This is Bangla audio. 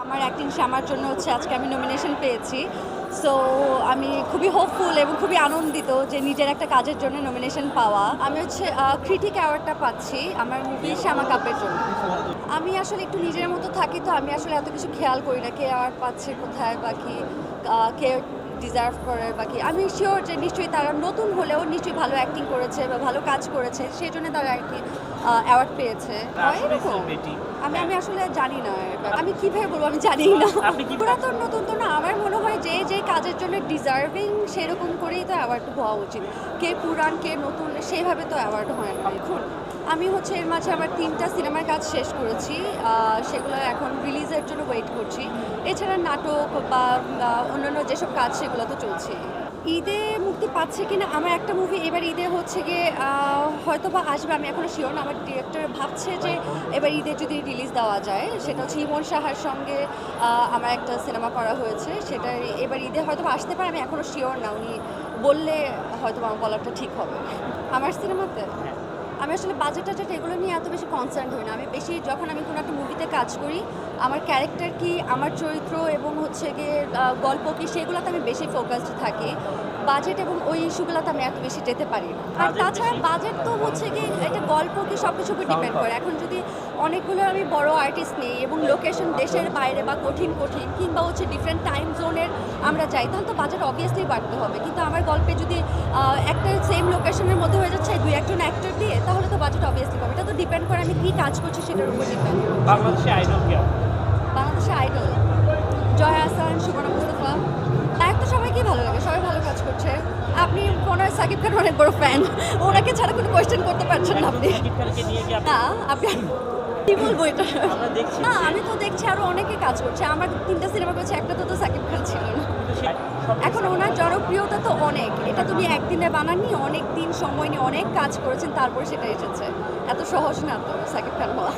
আমার অ্যাক্টিং আমার জন্য আজকে আমি নমিনেশন পেয়েছি। সো আমি খুবই হোপফুল এবং খুবই আনন্দিত যে নিজের একটা কাজের জন্য নমিনেশন পাওয়া। আমি ক্রিটিক অ্যাওয়ার্ডটা পাচ্ছি আমার মুভি শ্যামা কাপের জন্য। আমি আসলে একটু নিজের মতো থাকি, তো আমি আসলে এত কিছু খেয়াল করি না কে অ্যাওয়ার্ড পাচ্ছে কোথায় বা কি কে ডিজার্ভ করে বা কি। আমি শিওর যে নিশ্চয়ই তারা নতুন হলেও নিশ্চয়ই ভালো অ্যাক্টিং করেছে বা ভালো কাজ করেছে, সেই জন্য তারা আর কি অ্যাওয়ার্ড পেয়েছে। এরকম আমি আসলে জানি না, আমি কিভাবে বলবো, আমি জানি না। পুরাতন নতুন তো না, আমার মনে হয় যে যে কাজের জন্য ডিজার্ভিং সেরকম করেই তো অ্যাওয়ার্ড হওয়া উচিত। কে পুরান কে নতুন সেইভাবে তো অ্যাওয়ার্ড হয় না। এখন আমি এর মাঝে আমার 3টা সিনেমার কাজ শেষ করেছি, সেগুলো এখন রিলিজের জন্য ওয়েট করছি। এছাড়া নাটক বা অন্যান্য যেসব কাজ সেগুলো তো চলছে। ঈদে মুক্তি পাচ্ছে কিনা, আমার একটা মুভি এবার ঈদে গিয়ে হয়তো বা আসবে, আমি এখনও শিওর না। আমার ডিরেক্টর ভাবছে যে এবার ঈদে যদি রিলিজ দেওয়া যায়, সেটা ইমন সাহার সঙ্গে আমার একটা সিনেমা করা হয়েছে, সেটা এবার ঈদে হয়তো আসতে পারে, আমি এখনও শিওর না। উনি বললে হয়তো আমার বলাটা ঠিক হবে। আমার সিনেমাতে আমি আসলে বাজেট টাজেট এগুলো নিয়ে এত বেশি কনসার্ন হই না। আমি বেশি যখন আমি কোনো একটা মুভিতে কাজ করি, আমার ক্যারেক্টার কি, আমার চরিত্র এবং গিয়ে গল্প কি, সেগুলোতে আমি বেশি ফোকাসড থাকি। বাজেট এবং ওই ইস্যুগুলোতে আমি এত বেশি যেতে পারি না। আর তাছাড়া বাজেট তো গিয়ে এটা গল্প কি সব কিছুর উপর ডিপেন্ড করে। এখন যদি অনেকগুলো আমি বড় আর্টিস্ট নেই এবং লোকেশন দেশের বাইরে বা কঠিন কিংবা ডিফারেন্ট টাইম জোনের আমরা যাই, তাহলে তো বাজেট অবভিয়াসলি বাড়তে হবে। কিন্তু আমার গল্পে যদি একটা সেম লোকেশনের মধ্যে হয়ে যাচ্ছে 2-1জন অ্যাক্টর দিয়ে, তাহলে তো বাজেট অবভিয়াসলি পাবে। এটা তো ডিপেন্ড করে আমি কী কাজ করছি সেটার উপর ডিপেন্ড। বাংলাদেশে আইডল কি? বাংলাদেশে আইডল জয়া আহসান, সুবর্ণা মুস্তাফা। নায়ক তো সবাইকেই ভালো লাগে, সবাই ভালো কাজ করছে। আপনি মনে হয় সাকিব খান অনেক বড় ফ্যান, ওনাকে ছাড়া কোনো কোয়েশ্চেন করতে পারছেন না আপনি। না আপনি কি বলবো এটা, না আমি তো দেখছি আরো অনেকে কাজ করছে। আমার 3টা সিনেমা করেছে, একটা তো সাকিব খান ছিল না। এখন ওনার জনপ্রিয়তা তো অনেক, এটা তুমি একদিনে বানাননি, অনেক দিন সময় নিয়ে অনেক কাজ করেছেন, তারপরে সেটা এসেছে। এত সহজ না তো সাকিব খান হওয়া।